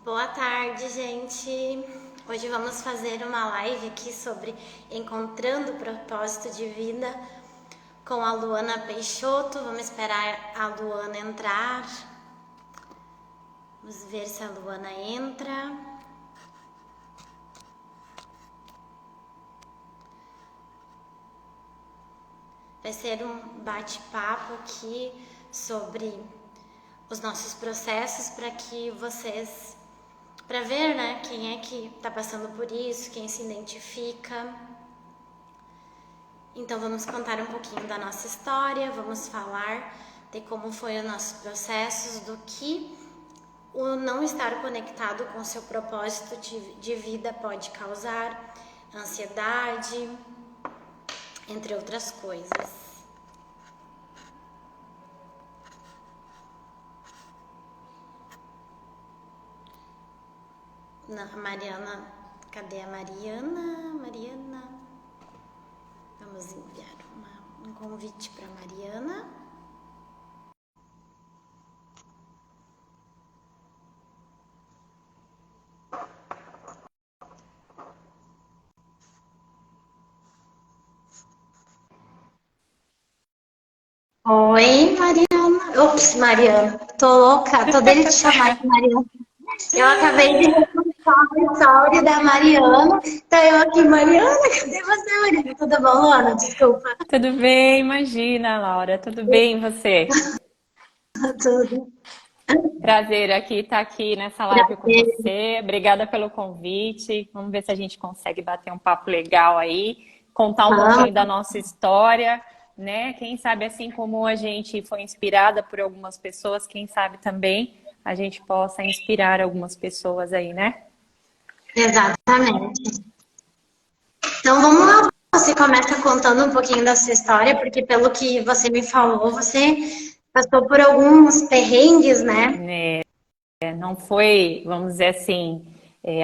Boa tarde, gente. Hoje vamos fazer uma live aqui sobre encontrando o propósito de vida com a Luana Peixoto. Vamos esperar a Luana entrar. Vamos ver se a Luana entra. Vai ser um bate-papo aqui sobre os nossos processos para que vocês, para ver, né, quem é que está passando por isso, quem se identifica. Então vamos contar um pouquinho da nossa história, vamos falar de como foi os nossos processos, do que o não estar conectado com o seu propósito de vida pode causar, ansiedade, entre outras coisas. Mariana, cadê a Mariana? Vamos enviar um convite para Mariana. Oi, Mariana. Ops, Mariana. Tô louca, tô dele te chamar de Mariana. Eu acabei de repostar o story da Mariana. Então eu aqui, Mariana, cadê você, Mariana? Tudo bom, Luana? Desculpa. Tudo bem, imagina, Laura. Tudo bem, e você? Tudo. Prazer estar aqui nessa live com Prazer. você. Obrigada pelo convite. Vamos ver se a gente consegue bater um papo legal aí, contar um pouquinho da nossa história, né? Quem sabe, assim como a gente foi inspirada por algumas pessoas, quem sabe também a gente possa inspirar algumas pessoas aí, né? Exatamente. Então vamos lá. Você começa contando um pouquinho da sua história, porque pelo que você me falou, você passou por alguns perrengues, né? Não foi, vamos dizer assim,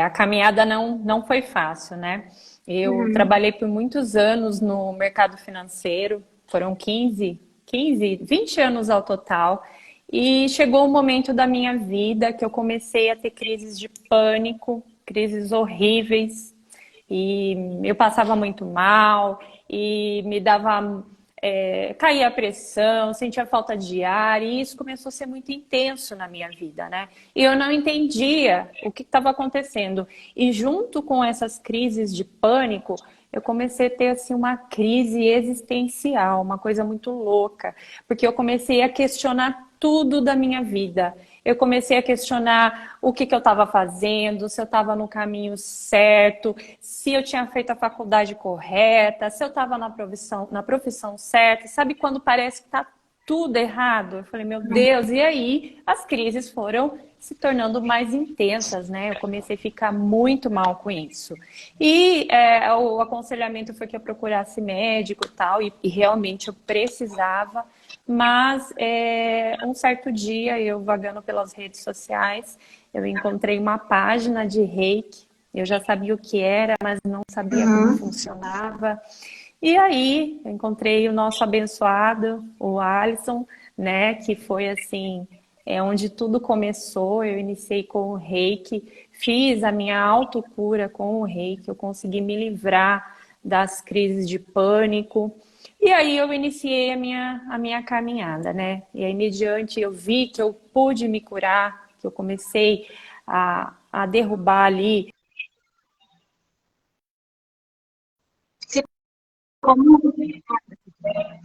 a caminhada não foi fácil, né? Eu Uhum. trabalhei por muitos anos no mercado financeiro, foram 20 anos ao total, e chegou um momento da minha vida que eu comecei a ter crises de pânico, crises horríveis, e eu passava muito mal, e me dava caía a pressão, sentia falta de ar, e isso começou a ser muito intenso na minha vida, né? E eu não entendia o que estava acontecendo. E junto com essas crises de pânico, eu comecei a ter assim uma crise existencial, uma coisa muito louca, porque eu comecei a questionar tudo da minha vida. Eu comecei a questionar o que eu estava fazendo, se eu estava no caminho certo, se eu tinha feito a faculdade correta, se eu estava na profissão certa. Sabe quando parece que está tudo errado? Eu falei, meu Deus, e aí as crises foram se tornando mais intensas, né? Eu comecei a ficar muito mal com isso. E o aconselhamento foi que eu procurasse médico e tal, e realmente eu precisava. Mas um certo dia, eu vagando pelas redes sociais, eu encontrei uma página de Reiki. Eu já sabia o que era, mas não sabia como Uhum. funcionava. E aí, eu encontrei o nosso abençoado, o Alisson, né, que foi assim, onde tudo começou. Eu iniciei com o Reiki, fiz a minha autocura com o Reiki, eu consegui me livrar das crises de pânico. E aí eu iniciei a minha caminhada, né? E aí, mediante, eu vi que eu pude me curar, que eu comecei a derrubar ali. Como...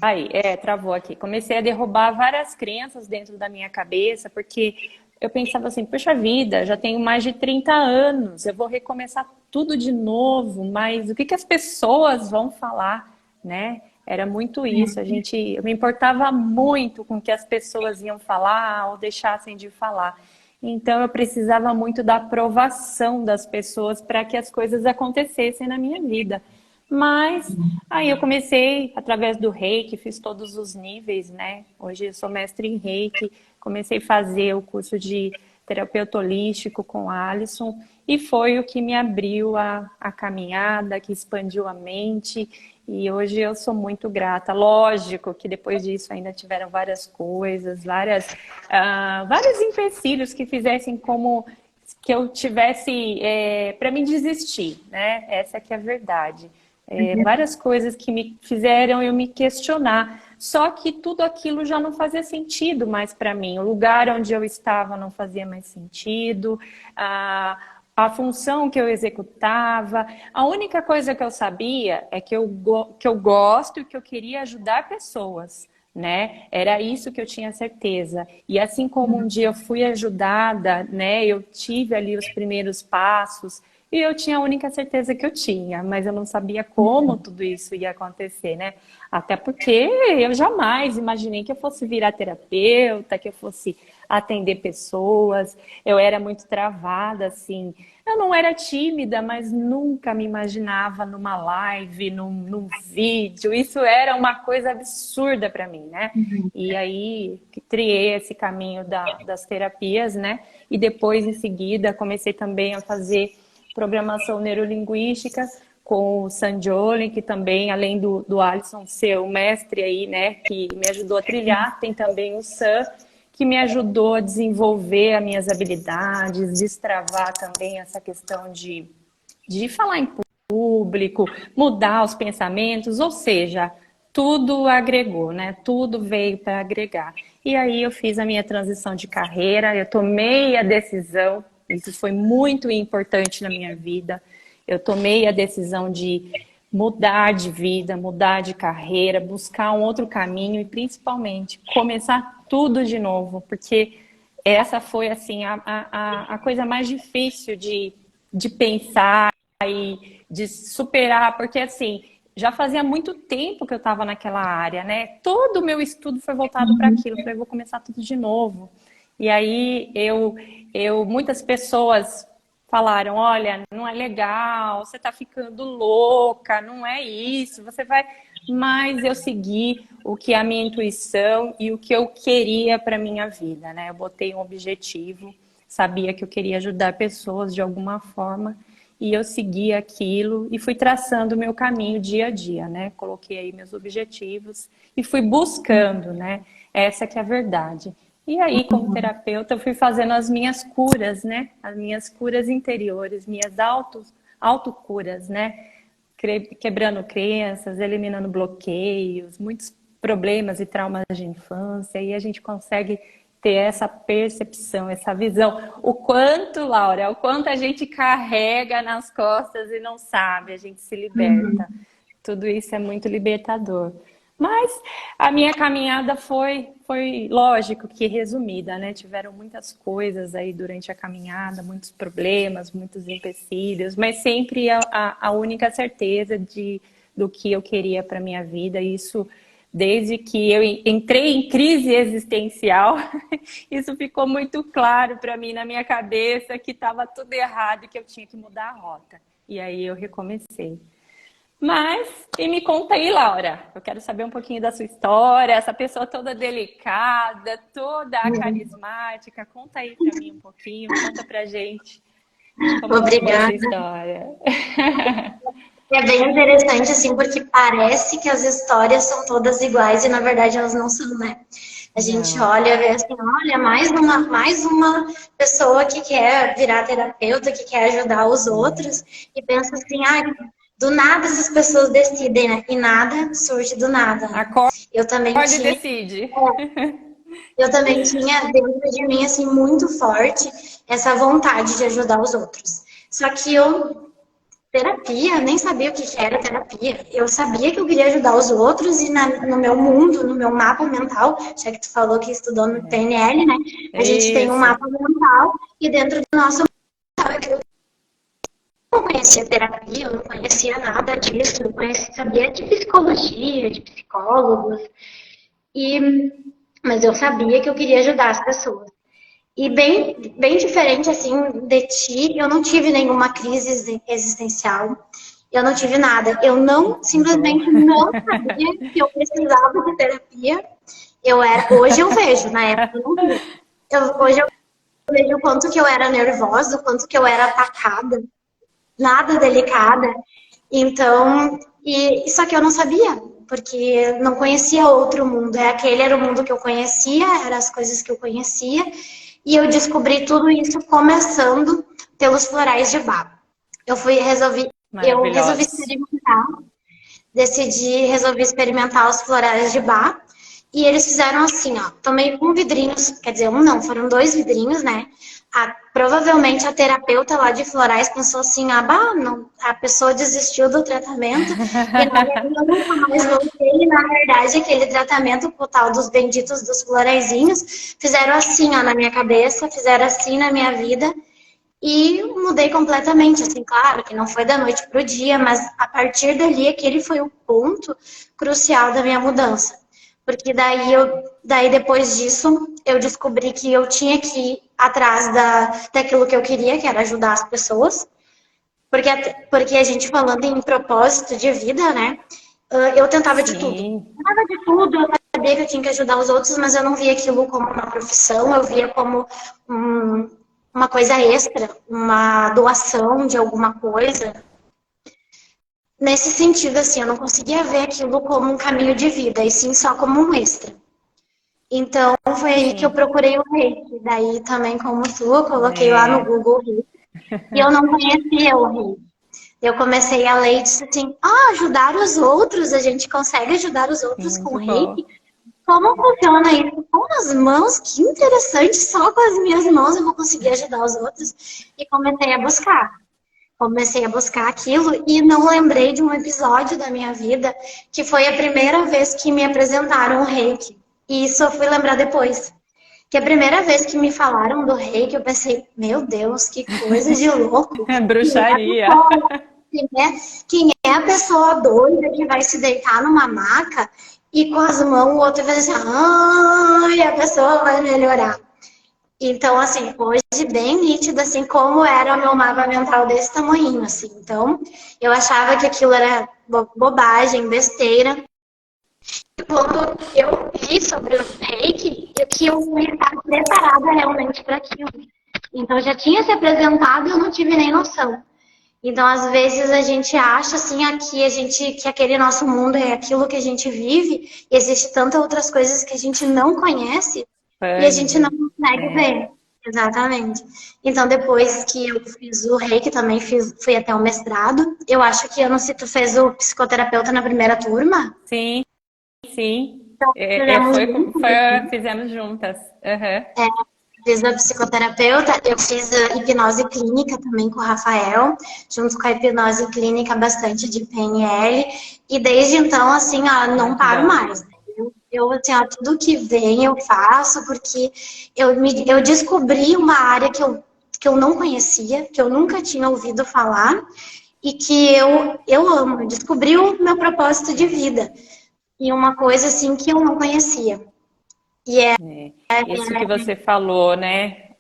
Aí, travou aqui. Comecei a derrubar várias crenças dentro da minha cabeça, porque eu pensava assim, puxa vida, já tenho mais de 30 anos, eu vou recomeçar tudo de novo, mas o que as pessoas vão falar, né? Era muito isso, eu me importava muito com o que as pessoas iam falar ou deixassem de falar. Então eu precisava muito da aprovação das pessoas para que as coisas acontecessem na minha vida. Mas aí eu comecei através do Reiki, fiz todos os níveis, né? Hoje eu sou mestre em Reiki, comecei a fazer o curso de terapeuta holístico com o Alisson e foi o que me abriu a caminhada, que expandiu a mente e hoje eu sou muito grata. Lógico que depois disso ainda tiveram várias coisas, vários empecilhos que fizessem como que eu tivesse para me desistir, né? Essa que é a verdade. Várias coisas que me fizeram eu me questionar. Só que tudo aquilo já não fazia sentido mais para mim. O lugar onde eu estava não fazia mais sentido. A função que eu executava. A única coisa que eu sabia é que eu gosto e que eu queria ajudar pessoas, né? Era isso que eu tinha certeza. E assim como um dia eu fui ajudada, né? Eu tive ali os primeiros passos e eu tinha a única certeza que eu tinha, mas eu não sabia como tudo isso ia acontecer, né? Até porque eu jamais imaginei que eu fosse virar terapeuta, que eu fosse atender pessoas. Eu era muito travada, assim. Eu não era tímida, mas nunca me imaginava numa live, num vídeo. Isso era uma coisa absurda para mim, né? E aí triei esse caminho das terapias, né? E depois, em seguida, comecei também a fazer programação neurolinguística com o Sanjoli, que também, além do Alisson ser o mestre aí, né, que me ajudou a trilhar, tem também o Sam, que me ajudou a desenvolver as minhas habilidades, destravar também essa questão de falar em público, mudar os pensamentos, ou seja, tudo agregou, né? Tudo veio para agregar. E aí eu fiz a minha transição de carreira, eu tomei a decisão, isso foi muito importante na minha vida, eu tomei a decisão de mudar de vida, mudar de carreira, buscar um outro caminho e principalmente começar tudo de novo, porque essa foi assim a coisa mais difícil de pensar e de superar, porque assim, já fazia muito tempo que eu estava naquela área, né? Todo o meu estudo foi voltado para aquilo, eu falei, vou começar tudo de novo. E aí muitas pessoas falaram, olha, não é legal, você está ficando louca, não é isso, você vai... Mas eu segui o que é a minha intuição e o que eu queria para minha vida, né? Eu botei um objetivo, sabia que eu queria ajudar pessoas de alguma forma e eu segui aquilo e fui traçando o meu caminho dia a dia, né? Coloquei aí meus objetivos e fui buscando, né? Essa que é a verdade. E aí, como terapeuta, eu fui fazendo as minhas curas, né? As minhas curas interiores, minhas autocuras, né? Quebrando crenças, eliminando bloqueios, muitos problemas e traumas de infância, e a gente consegue ter essa percepção, essa visão. O quanto, Laura, o quanto a gente carrega nas costas e não sabe, a gente se liberta. Tudo isso é muito libertador. Mas a minha caminhada foi lógico que resumida, né? Tiveram muitas coisas aí durante a caminhada, muitos problemas, muitos empecilhos, mas sempre a única certeza do que eu queria para minha vida. Isso desde que eu entrei em crise existencial, isso ficou muito claro para mim na minha cabeça que estava tudo errado e que eu tinha que mudar a rota. E aí eu recomecei. E me conta aí, Laura, eu quero saber um pouquinho da sua história, essa pessoa toda delicada, toda carismática, conta aí pra mim um pouquinho, conta pra gente como foi essa história. É bem interessante, assim, porque parece que as histórias são todas iguais e, na verdade, elas não são, né? A gente olha e vê assim, olha, mais uma pessoa que quer virar terapeuta, que quer ajudar os outros, e pensa assim, do nada essas pessoas decidem, né? E nada surge do nada. Acorda e decide. Eu também tinha dentro de mim, assim, muito forte essa vontade de ajudar os outros. Só que terapia, nem sabia o que era terapia. Eu sabia que eu queria ajudar os outros e no meu mundo, no meu mapa mental, já que tu falou que estudou no PNL, né? A gente tem um mapa mental e dentro do nosso mapa eu não conhecia terapia, eu não conhecia nada disso, eu sabia de psicologia, de psicólogos, mas eu sabia que eu queria ajudar as pessoas. E bem diferente, assim, de ti, eu não tive nenhuma crise existencial, eu não tive nada. Eu simplesmente não sabia que eu precisava de terapia. Hoje eu vejo, na época eu não vi. Hoje eu vejo o quanto que eu era nervosa, o quanto que eu era atacada, nada delicada. Então, só que eu não sabia, porque não conhecia outro mundo. Aquele era o mundo que eu conhecia, eram as coisas que eu conhecia. E eu descobri tudo isso começando pelos florais de Bach. Eu resolvi Maravilhosos. experimentar, resolvi experimentar os florais de Bach. E eles fizeram assim, ó. Tomei um vidrinho, quer dizer, um não, foram 2 vidrinhos, né? Provavelmente a terapeuta lá de florais pensou assim, não, a pessoa desistiu do tratamento e na verdade eu nunca mais voltei. E na verdade aquele tratamento com o tal dos benditos dos floraizinhos fizeram assim, ó, na minha cabeça, fizeram assim na minha vida e mudei completamente, assim, claro que não foi da noite pro dia, mas a partir dali aquele foi o ponto crucial da minha mudança. Porque daí depois disso, eu descobri que eu tinha que ir atrás daquilo que eu queria, que era ajudar as pessoas. Porque a gente falando em propósito de vida, né? Eu tentava de tudo. Sim, Tentava de tudo, eu sabia que eu tinha que ajudar os outros, mas eu não via aquilo como uma profissão, eu via como uma coisa extra, uma doação de alguma coisa. Nesse sentido, assim, eu não conseguia ver aquilo como um caminho de vida, e sim só como um extra. Então, foi aí que eu sim. procurei o Reiki. Daí, também, como tu, eu coloquei lá no É. Google Reiki. E eu não conhecia o Reiki. Eu comecei a ler e disse assim, ajudar os outros, a gente consegue ajudar os outros com o Muito bom. Reiki? Como funciona isso? Com as mãos? Que interessante, só com as minhas mãos eu vou conseguir ajudar os outros. E comecei a buscar. Comecei a buscar aquilo e não lembrei de um episódio da minha vida que foi a primeira vez que me apresentaram o Reiki. E isso eu fui lembrar depois. Que a primeira vez que me falaram do Reiki, eu pensei, meu Deus, que coisa de louco. Quem é a Bruxaria. pessoa, quem é a pessoa doida que vai se deitar numa maca e com as mãos o outro vai dizer, ai, a pessoa vai melhorar. Então, assim, hoje bem nítido, assim, como era o meu mapa mental desse tamanho, assim. Então, eu achava que aquilo era bobagem, besteira. E quando eu li sobre o Reiki, que eu ia estar preparada realmente para aquilo. Então, já tinha se apresentado e eu não tive nem noção. Então, às vezes, a gente acha, assim, que aquele nosso mundo é aquilo que a gente vive, e existe tantas outras coisas que a gente não conhece, e a gente não Expande. consegue É. ver. Exatamente. Então, depois que eu fiz o Reiki, também fui até o mestrado. Eu acho que, eu não sei, tu fez o psicoterapeuta na primeira turma? Sim, sim. Então, fizemos Foi, juntos, assim. fizemos juntas. Aham. Fiz a psicoterapeuta, eu fiz a hipnose clínica também com o Rafael, junto com a hipnose clínica bastante de PNL. E desde então, assim, ó, não Muito paro bom. mais. Eu assim, ó, tudo que vem eu faço, porque eu descobri uma área que eu não conhecia, que eu nunca tinha ouvido falar, e que eu amo. Eu descobri o meu propósito de vida. E uma coisa, assim, que eu não conhecia. E é... É. Isso que você falou, né?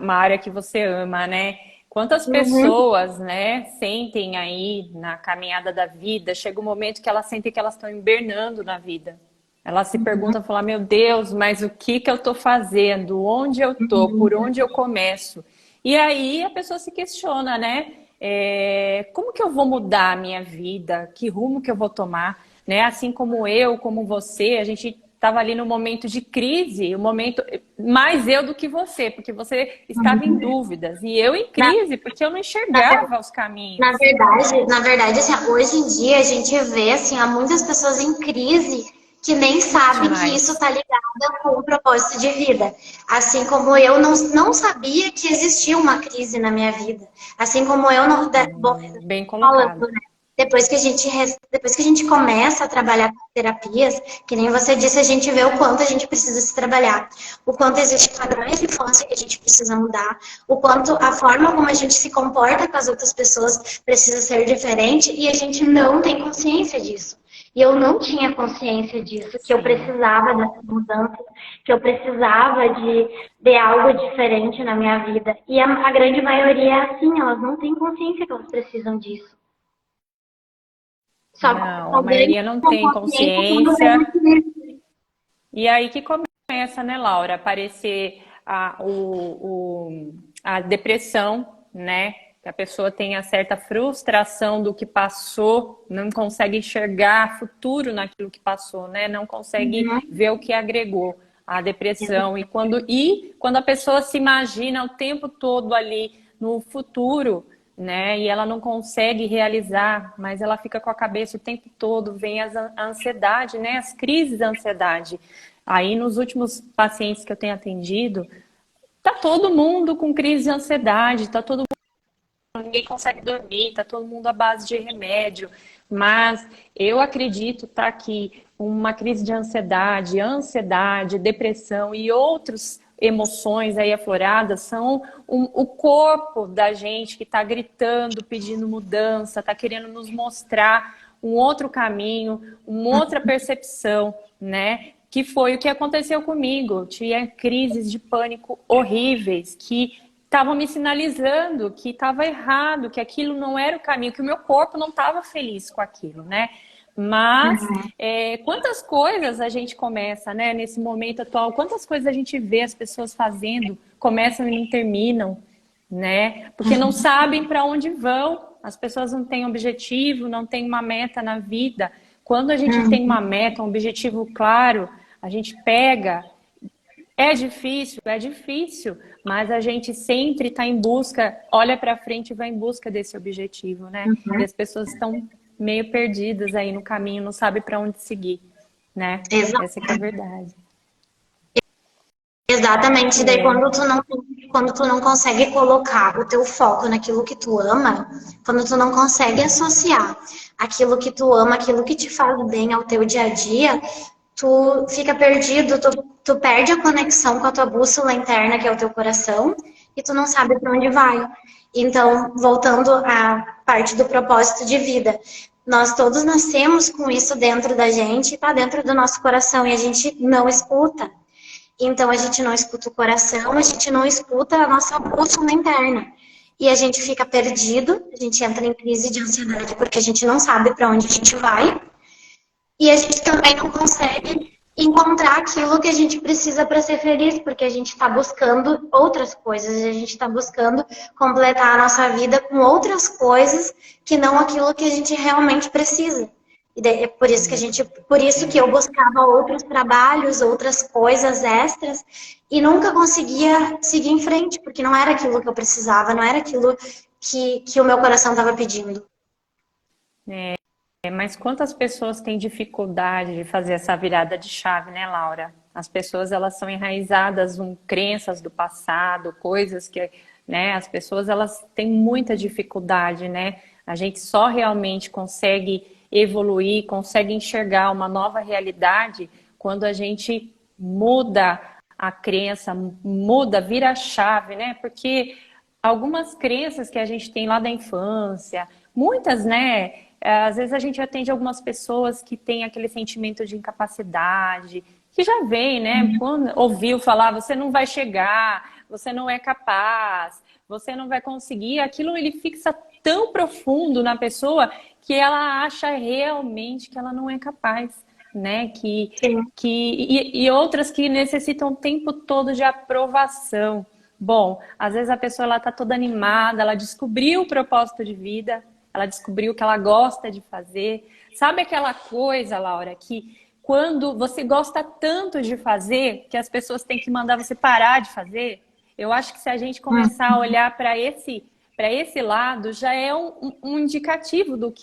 Uma área que você ama, né? Quantas Uhum, pessoas, né, sentem aí na caminhada da vida, chega um momento que elas sentem que elas estão hibernando na vida. Elas se perguntam, falam, meu Deus, mas o que que eu estou fazendo? Onde eu estou? Por uhum, onde eu começo? E aí a pessoa se questiona, né? Como que eu vou mudar a minha vida? Que rumo que eu vou tomar? Né? Assim como eu, como você, a gente estava ali no momento de crise, o momento mais eu do que você, porque você estava em uhum. dúvidas e eu em Na, crise, porque eu não na, ver- enxergava os na caminhos. verdade, na verdade, assim, hoje em dia a gente vê assim, há muitas pessoas em crise que nem sabem que isso Demais. está ligado com o propósito de vida. Assim como eu não sabia que existia uma crise na minha vida. Assim como eu não. Bom, Bem falando, colocado. né? Depois que a gente começa a trabalhar com terapias, que nem você disse, a gente vê o quanto a gente precisa se trabalhar, o quanto existem padrões de infância que a gente precisa mudar, o quanto a forma como a gente se comporta com as outras pessoas precisa ser diferente e a gente não tem consciência disso. E eu não tinha consciência disso, que eu Sim. precisava dessas mudanças, que eu precisava de algo diferente na minha vida. E a grande maioria é assim, elas não têm consciência que elas precisam disso. Não, Só a ganha maioria não tem consciência quando vem consciência. uma crise. E aí que começa, né, Laura, a aparecer a depressão, né? Que a pessoa tenha certa frustração do que passou, não consegue enxergar futuro naquilo que passou, né? Não consegue Uhum. ver o que agregou. a depressão. E quando a pessoa se imagina o tempo todo ali no futuro, né, e ela não consegue realizar, mas ela fica com a cabeça o tempo todo, vem a ansiedade, né, as crises da ansiedade. Aí nos últimos pacientes que eu tenho atendido, tá todo mundo com crise de ansiedade, tá todo mundo, ninguém consegue dormir, tá todo mundo à base de remédio. Mas eu acredito, tá, que uma crise de ansiedade, depressão e outras emoções aí afloradas são o corpo da gente que está gritando, pedindo mudança, está querendo nos mostrar um outro caminho, uma outra percepção, né? Que foi o que aconteceu comigo. Eu tinha crises de pânico horríveis que estavam me sinalizando que estava errado, que aquilo não era o caminho, que o meu corpo não estava feliz com aquilo, né? Mas quantas coisas a gente começa, né, nesse momento atual, quantas coisas a gente vê as pessoas fazendo, começam e não terminam, né? Porque não sabem para onde vão, as pessoas não têm objetivo, não têm uma meta na vida. Quando a gente tem uma meta, um objetivo claro, a gente pega. É difícil, mas a gente sempre está em busca, olha para frente e vai em busca desse objetivo, né? E as pessoas estão meio perdidas aí no caminho, não sabem para onde seguir, né? Exato. Essa que é a verdade. Exatamente. Daí quando tu não consegue colocar o teu foco naquilo que tu ama, quando tu não consegue associar aquilo que tu ama, aquilo que te faz bem ao teu dia a dia, tu fica perdido, tu perde a conexão com a tua bússola interna, que é o teu coração, e tu não sabe para onde vai. Então, voltando à parte do propósito de vida, nós todos nascemos com isso dentro da gente, está dentro do nosso coração, e a gente não escuta. Então, a gente não escuta o coração, a gente não escuta a nossa bússola interna. E a gente fica perdido, a gente entra em crise de ansiedade porque a gente não sabe para onde a gente vai. E a gente também não consegue encontrar aquilo que a gente precisa para ser feliz, porque a gente está buscando outras coisas, a gente está buscando completar a nossa vida com outras coisas que não aquilo que a gente realmente precisa. E é por isso que eu buscava outros trabalhos, outras coisas extras, e nunca conseguia seguir em frente, porque não era aquilo que eu precisava, não era aquilo que o meu coração estava pedindo. Mas quantas pessoas têm dificuldade de fazer essa virada de chave, né, Laura? As pessoas, elas são enraizadas em crenças do passado, coisas que, né, as pessoas, elas têm muita dificuldade, né? A gente só realmente consegue evoluir, consegue enxergar uma nova realidade quando a gente muda a crença, vira a chave, né? Porque algumas crenças que a gente tem lá da infância, muitas, né? Às vezes a gente atende algumas pessoas que têm aquele sentimento de incapacidade, que já vem, né? Quando ouviu falar, você não vai chegar, você não é capaz, você não vai conseguir, aquilo ele fixa tão profundo na pessoa que ela acha realmente que ela não é capaz, né? E outras que necessitam o tempo todo de aprovação. Bom, às vezes a pessoa ela tá toda animada, ela descobriu o propósito de vida, ela descobriu o que ela gosta de fazer. Sabe aquela coisa, Laura, que quando você gosta tanto de fazer, que as pessoas têm que mandar você parar de fazer? Eu acho que se a gente começar a olhar para esse lado, já é um indicativo do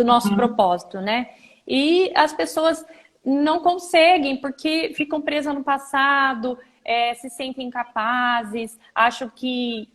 nosso propósito, né? E as pessoas não conseguem, porque ficam presas no passado, se sentem incapazes, acham que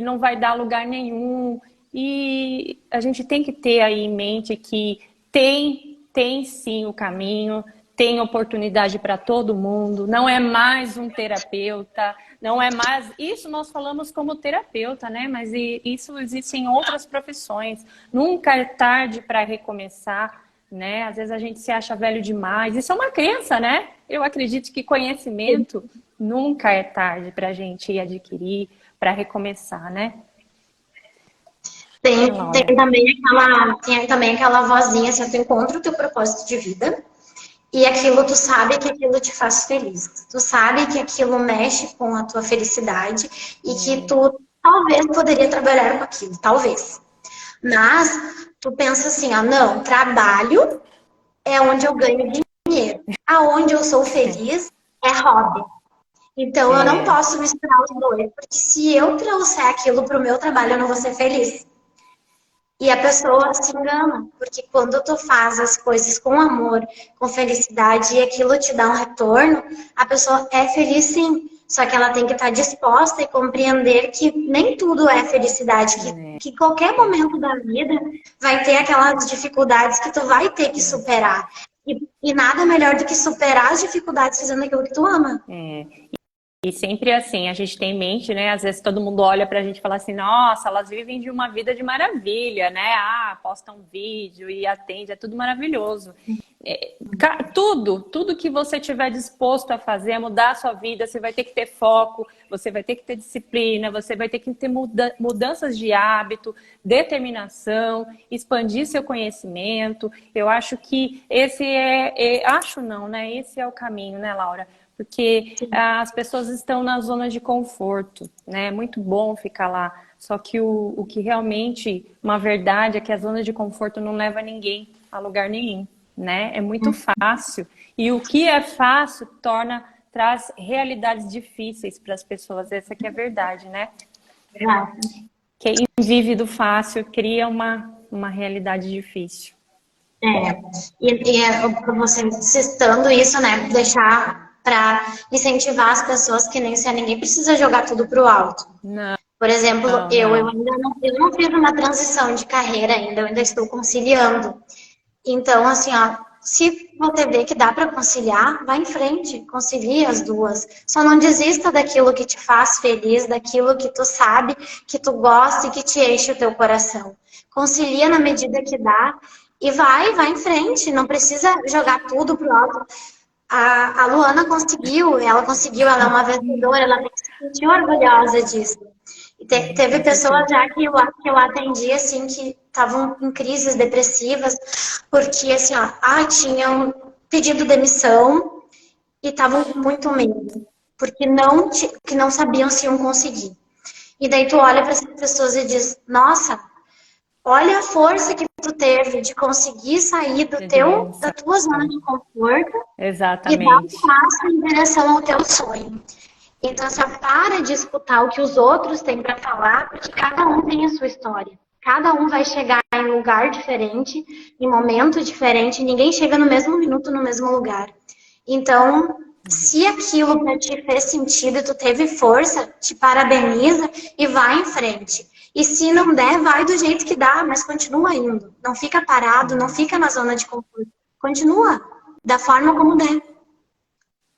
não vai dar lugar nenhum. E a gente tem que ter aí em mente que tem sim o caminho, tem oportunidade para todo mundo, não é mais um terapeuta, não é mais... Isso nós falamos como terapeuta, né? Mas isso existe em outras profissões. Nunca é tarde para recomeçar, né? Às vezes a gente se acha velho demais. Isso é uma crença, né? Eu acredito que conhecimento nunca é tarde para a gente ir adquirir, para recomeçar, né? Tem também aquela vozinha, assim, tu encontra o teu propósito de vida e aquilo, tu sabe que aquilo te faz feliz. Tu sabe que aquilo mexe com a tua felicidade e que tu talvez poderia trabalhar com aquilo, talvez. Mas tu pensa assim, não, trabalho é onde eu ganho dinheiro. Aonde eu sou feliz é hobby. Então eu não É, posso misturar os dois, porque se eu trouxer aquilo para o meu trabalho, eu não vou ser feliz. E a pessoa se engana, porque quando tu faz as coisas com amor, com felicidade e aquilo te dá um retorno, a pessoa é feliz sim. Só que ela tem que estar disposta e compreender que nem tudo é felicidade, né? que qualquer momento da vida vai ter aquelas dificuldades que tu vai ter que superar. E nada melhor do que superar as dificuldades fazendo aquilo que tu ama. É. E sempre assim, a gente tem em mente, né? Às vezes todo mundo olha pra gente e fala assim, nossa, elas vivem de uma vida de maravilha, né? Ah, postam um vídeo e atende, é tudo maravilhoso. Tudo que você tiver disposto a fazer, a mudar a sua vida, você vai ter que ter foco, você vai ter que ter disciplina, você vai ter que ter mudanças de hábito, determinação, expandir seu conhecimento. Eu acho que esse acho não, né? Esse é o caminho, né, Laura? Porque as pessoas estão na zona de conforto, né? É muito bom ficar lá. Só que o que realmente, uma verdade é que a zona de conforto não leva ninguém a lugar nenhum, né? É muito fácil. E o que é fácil traz realidades difíceis para as pessoas. Essa que é a verdade, né? Quem vive do fácil cria uma realidade difícil. É, você citando isso, né? Deixar para incentivar as pessoas que nem se ninguém precisa jogar tudo pro alto. Não, Por exemplo, eu não. ainda eu não fiz uma transição de carreira ainda, eu ainda estou conciliando. Então, assim, ó, se você vê que dá para conciliar, vá em frente, concilie as duas. Só não desista daquilo que te faz feliz, daquilo que tu sabe, que tu gosta e que te enche o teu coração. Concilia na medida que dá e vai em frente. Não precisa jogar tudo pro alto. A Luana conseguiu, ela é uma vencedora, ela tem que se sentir orgulhosa disso. E teve Com pessoas certeza. já que eu atendi, assim, que estavam em crises depressivas, porque, assim, ó, tinham pedido demissão e estavam com muito medo, porque que não sabiam se iam conseguir. E daí tu olha para essas pessoas e diz, nossa, olha a força que tu teve de conseguir sair da tua zona de conforto e dar um Exatamente. passo em direção ao teu sonho. Então, só para de escutar o que os outros têm para falar, porque cada um tem a sua história. Cada um vai chegar em lugar diferente, em momento diferente, ninguém chega no mesmo minuto, no mesmo lugar. Então, se aquilo para ti fez sentido e tu teve força, te parabeniza e vai em frente. E se não der, vai do jeito que dá, mas continua indo. Não fica parado, não fica na zona de conforto. Continua da forma como der.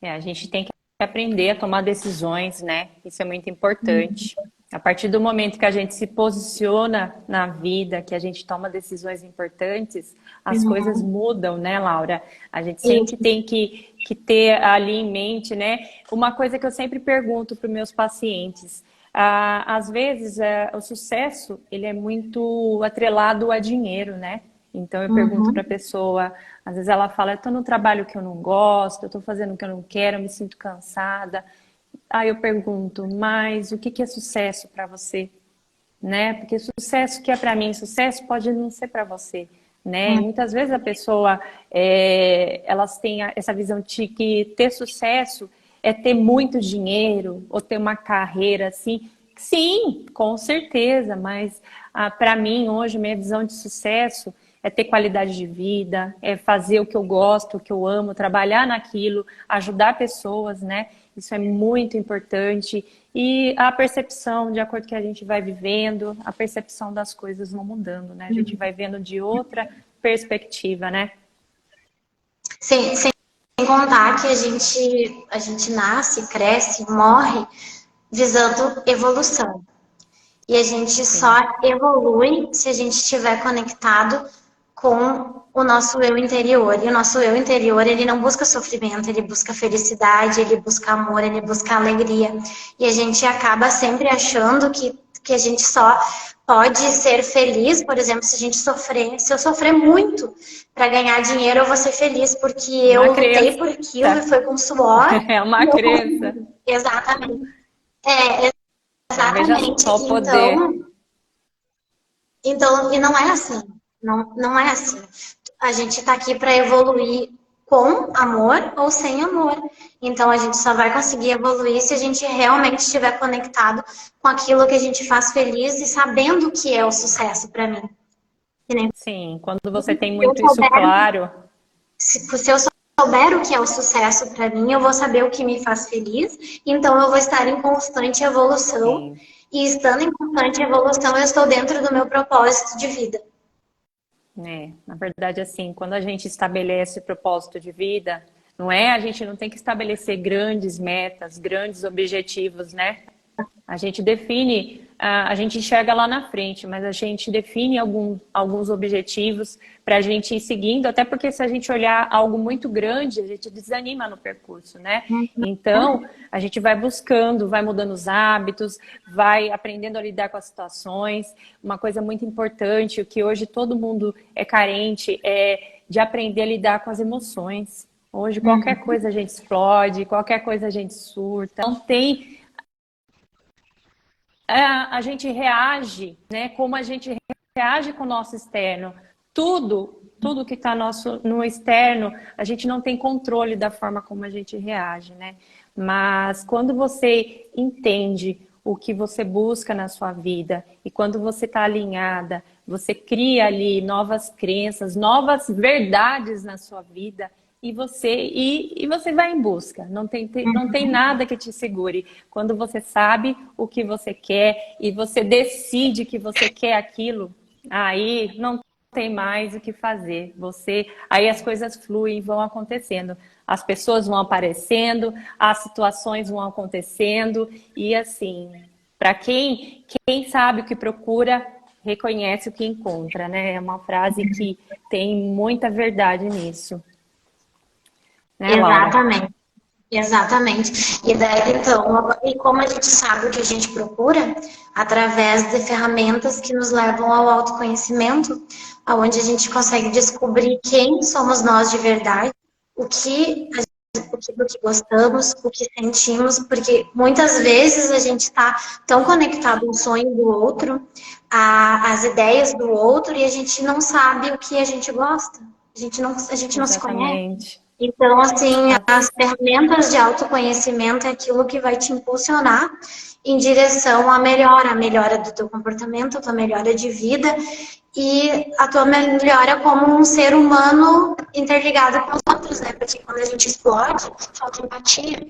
A gente tem que aprender a tomar decisões, né? Isso é muito importante. A partir do momento que a gente se posiciona na vida, que a gente toma decisões importantes, as coisas mudam, né, Laura? A gente sempre tem que ter ali em mente, né? Uma coisa que eu sempre pergunto para os meus pacientes. Às vezes, o sucesso, ele é muito atrelado a dinheiro, né? Então, eu pergunto para a pessoa, às vezes ela fala, eu estou no trabalho que eu não gosto, eu estou fazendo o que eu não quero, eu me sinto cansada. Aí eu pergunto, mas o que é sucesso para você? Né? Porque sucesso que é para mim, sucesso pode não ser para você. Né? E muitas vezes a pessoa, elas têm essa visão de que ter sucesso é ter muito dinheiro ou ter uma carreira assim. Sim, com certeza, mas para mim hoje minha visão de sucesso é ter qualidade de vida, é fazer o que eu gosto, o que eu amo, trabalhar naquilo, ajudar pessoas, né? Isso é muito importante. E a percepção, de acordo com que a gente vai vivendo, a percepção das coisas vão mudando, né? A gente vai vendo de outra perspectiva, né? Sem contar que a gente nasce, cresce, morre visando evolução. E a gente só evolui se a gente estiver conectado com o nosso eu interior. E o nosso eu interior, ele não busca sofrimento, ele busca felicidade, ele busca amor, ele busca alegria. E a gente acaba sempre achando que a gente só pode ser feliz, por exemplo, se a gente sofrer. Se eu sofrer muito para ganhar dinheiro, eu vou ser feliz, porque Uma eu lutei crença. por aquilo e foi com suor. É uma crença. Exatamente. Veja Exatamente. só o poder. Então, e não é assim. Não é assim. A gente está aqui para evoluir com amor ou sem amor. Então a gente só vai conseguir evoluir se a gente realmente estiver conectado com aquilo que a gente faz feliz e sabendo o que é o sucesso para mim. Que nem Sim, quando você tem se eu muito isso souber, claro, se eu souber o que é o sucesso para mim, eu vou saber o que me faz feliz, então eu vou estar em constante evolução. sim. E estando em constante evolução, eu estou dentro do meu propósito de vida. Na verdade, assim, quando a gente estabelece o propósito de vida, não é? A gente não tem que estabelecer grandes metas, grandes objetivos, né? A gente define, a gente enxerga lá na frente, mas a gente define alguns objetivos para a gente ir seguindo, até porque se a gente olhar algo muito grande, a gente desanima no percurso, né? Então, a gente vai buscando, vai mudando os hábitos, vai aprendendo a lidar com as situações. Uma coisa muito importante, o que hoje todo mundo é carente, é de aprender a lidar com as emoções. Hoje, qualquer coisa a gente explode, qualquer coisa a gente surta. Não tem... a gente reage, né? Como a gente reage com o nosso externo. Tudo que está no externo, a gente não tem controle da forma como a gente reage, né? Mas quando você entende o que você busca na sua vida e quando você está alinhada, você cria ali novas crenças, novas verdades na sua vida e você vai em busca. Não tem nada que te segure. Quando você sabe o que você quer e você decide que você quer aquilo, aí não tem mais o que fazer. Aí as coisas fluem, vão acontecendo. As pessoas vão aparecendo, as situações vão acontecendo e assim, para quem sabe o que procura, reconhece o que encontra, né? É uma frase que tem muita verdade nisso. Né, Laura? Exatamente. Exatamente. E daí, então, e como a gente sabe o que a gente procura? Através de ferramentas que nos levam ao autoconhecimento, onde a gente consegue descobrir quem somos nós de verdade, do que gostamos, o que sentimos, porque muitas vezes a gente está tão conectado ao sonho do outro, às ideias do outro, e a gente não sabe o que a gente gosta. A gente não se conhece. Exatamente. Então, assim, Ah, as ferramentas de autoconhecimento é aquilo que vai te impulsionar em direção à melhora do teu comportamento, a tua melhora de vida e a tua melhora como um ser humano interligado com os outros, né? Porque quando a gente explode, falta empatia,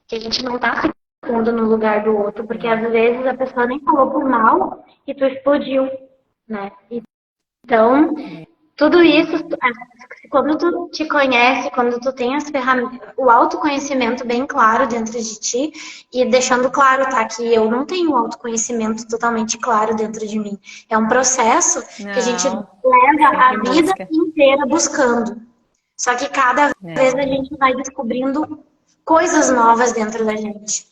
que a gente não tá se pondo no lugar do outro, porque às vezes a pessoa nem falou por mal e tu explodiu, né? Então, tudo isso, quando tu te conhece, quando tu tem as ferramentas, o autoconhecimento bem claro dentro de ti, e deixando claro, tá, que eu não tenho autoconhecimento totalmente claro dentro de mim. É um processo que a gente não, leva a sempre vida busca. inteira buscando. Só que cada vez a gente vai descobrindo coisas novas dentro da gente.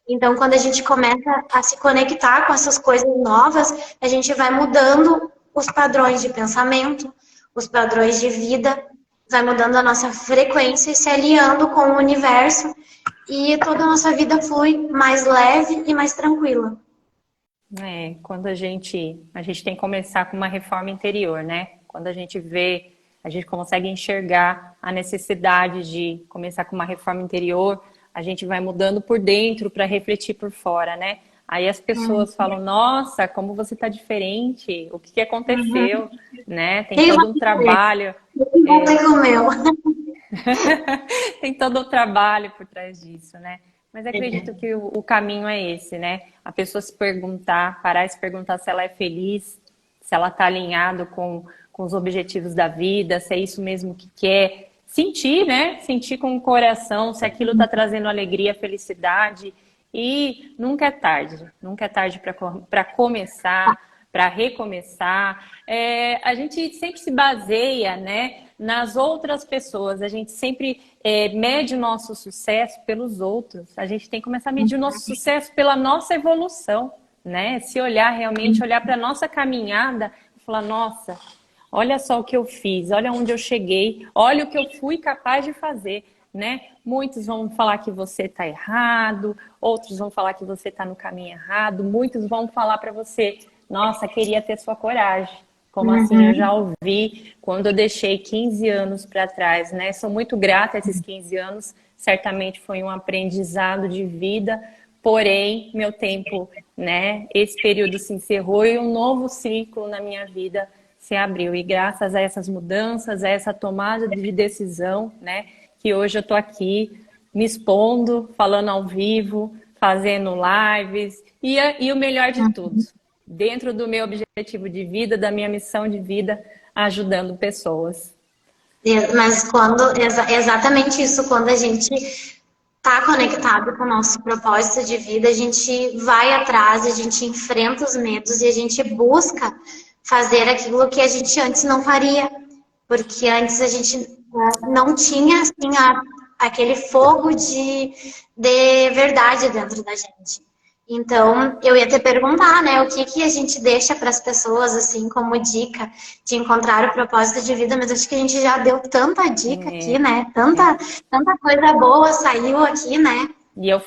Então, quando a gente começa a se conectar com essas coisas novas, a gente vai mudando os padrões de pensamento, os padrões de vida, vai mudando a nossa frequência e se alinhando com o universo e toda a nossa vida flui mais leve e mais tranquila. Quando a gente tem que começar com uma reforma interior, né? Quando a gente vê, a gente consegue enxergar a necessidade de começar com uma reforma interior, a gente vai mudando por dentro para refletir por fora, né? Aí as pessoas falam, nossa, como você tá diferente, o que aconteceu, né? Tem Quem vai todo um comer? trabalho, Quem vai comer? tem todo o trabalho por trás disso, né? Mas acredito que o caminho é esse, né? A pessoa se perguntar, parar e se perguntar se ela é feliz, se ela tá alinhado com os objetivos da vida, se é isso mesmo que quer. Sentir, né? Sentir com o coração se aquilo tá trazendo alegria, felicidade. E nunca é tarde para começar, para recomeçar. A gente sempre se baseia, né, nas outras pessoas, a gente sempre mede o nosso sucesso pelos outros, a gente tem que começar a medir o nosso sucesso pela nossa evolução, né? Se olhar realmente, olhar para a nossa caminhada e falar, nossa, olha só o que eu fiz, olha onde eu cheguei, olha o que eu fui capaz de fazer. Né? Muitos vão falar que você está errado, outros vão falar que você está no caminho errado, muitos vão falar para você, nossa, queria ter sua coragem, Como assim eu já ouvi quando eu deixei 15 anos para trás, né? Sou muito grata a esses 15 anos, certamente foi um aprendizado de vida, porém, meu tempo, né? Esse período se encerrou e um novo ciclo na minha vida se abriu. E graças a essas mudanças, a essa tomada de decisão, né? Que hoje eu tô aqui me expondo, falando ao vivo, fazendo lives e o melhor de tudo, dentro do meu objetivo de vida, da minha missão de vida, ajudando pessoas. Mas exatamente isso, quando a gente está conectado com o nosso propósito de vida, a gente vai atrás, a gente enfrenta os medos e a gente busca fazer aquilo que a gente antes não faria. Porque antes a gente não tinha assim, aquele fogo de verdade dentro da gente. Então, eu ia te perguntar, né, o que que a gente deixa para as pessoas, assim, como dica de encontrar o propósito de vida, mas acho que a gente já deu tanta dica aqui, né? Tanta coisa boa saiu aqui, né? E eu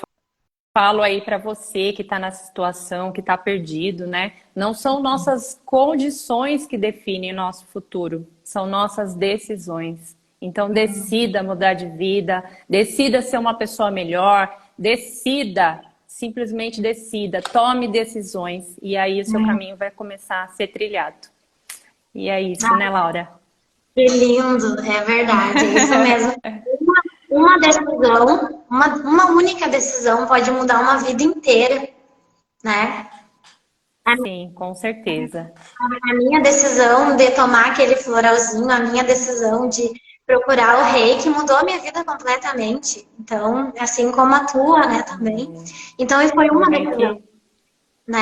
falo aí para você que está nessa situação, que está perdido, né? Não são nossas condições que definem nosso futuro, são nossas decisões. Então, decida mudar de vida, decida ser uma pessoa melhor, decida, simplesmente decida, tome decisões e aí o seu caminho vai começar a ser trilhado. E é isso, né, Laura? Que lindo, é verdade, é isso mesmo. Uma decisão, uma única decisão pode mudar uma vida inteira, né? Sim, com certeza. A minha decisão de tomar aquele floralzinho, a minha decisão de procurar o reiki mudou a minha vida completamente. Então, assim como a tua, né, também. Então, isso foi uma decisão, né?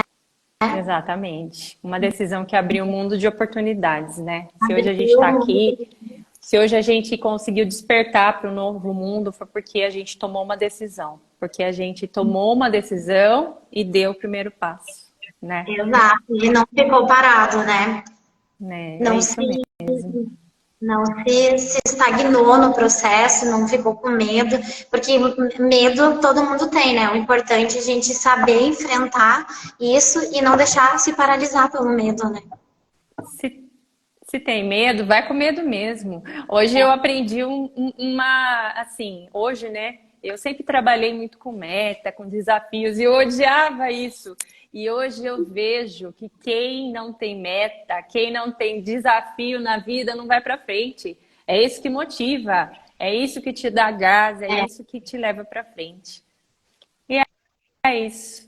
Exatamente. Uma decisão que abriu um mundo de oportunidades, né? Se hoje a gente está aqui, se hoje a gente conseguiu despertar para o novo mundo, foi porque a gente tomou uma decisão. Porque a gente tomou uma decisão e deu o primeiro passo, né? Exato. E não ficou parado, né? É isso mesmo. Não se estagnou no processo, não ficou com medo, porque medo todo mundo tem, né? O importante é a gente saber enfrentar isso e não deixar se paralisar pelo medo, né? Se tem medo, vai com medo mesmo. Hoje eu aprendi assim, hoje, né? Eu sempre trabalhei muito com meta, com desafios e eu odiava isso. E hoje eu vejo que quem não tem meta, quem não tem desafio na vida não vai para frente. É isso que motiva, é isso que te dá gás, é isso que te leva para frente. E é isso.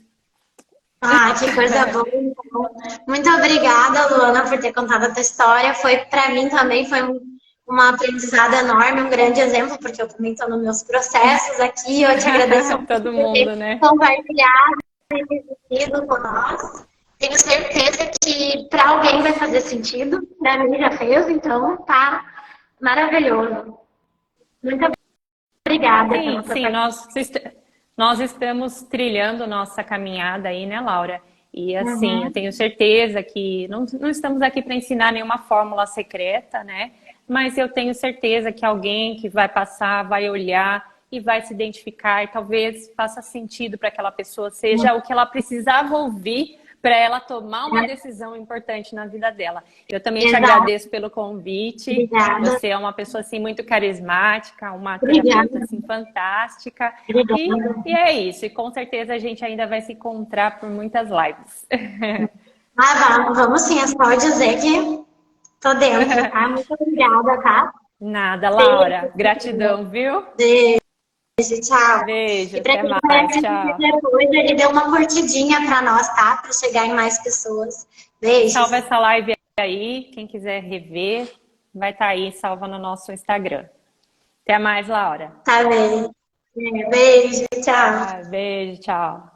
Ah, que coisa boa. Então. Muito obrigada, Luana, por ter contado a tua história. Foi para mim também foi um aprendizado enorme, um grande exemplo, porque eu também estou nos meus processos aqui. Eu te agradeço muito Todo mundo, né? por compartilhar esse sentido com nós. Tenho certeza que para alguém vai fazer sentido. Para mim já fez, então tá maravilhoso. Muito obrigada. Sim, nós estamos trilhando nossa caminhada aí, né, Laura? E assim, eu tenho certeza que não estamos aqui para ensinar nenhuma fórmula secreta, né? Mas eu tenho certeza que alguém que vai passar, vai olhar e vai se identificar e talvez faça sentido para aquela pessoa, seja o que ela precisava ouvir para ela tomar uma decisão importante na vida dela. Eu também te agradeço pelo convite. Obrigada. Você é uma pessoa assim muito carismática, uma terapeuta assim fantástica. E é isso. E com certeza a gente ainda vai se encontrar por muitas lives. Vamos sim, é só dizer que tô dentro, tá? Muito obrigada, tá? Nada, Laura. Gratidão, viu? Beijo, tchau. Beijo, E pra até quem mais, quiser tchau. depois, ele deu uma curtidinha pra nós, tá? Pra chegar em mais pessoas. Beijo. Salva essa live aí, quem quiser rever, vai estar aí, salva no nosso Instagram. Até mais, Laura. Tá bem. Beijo, tchau. Beijo, tchau.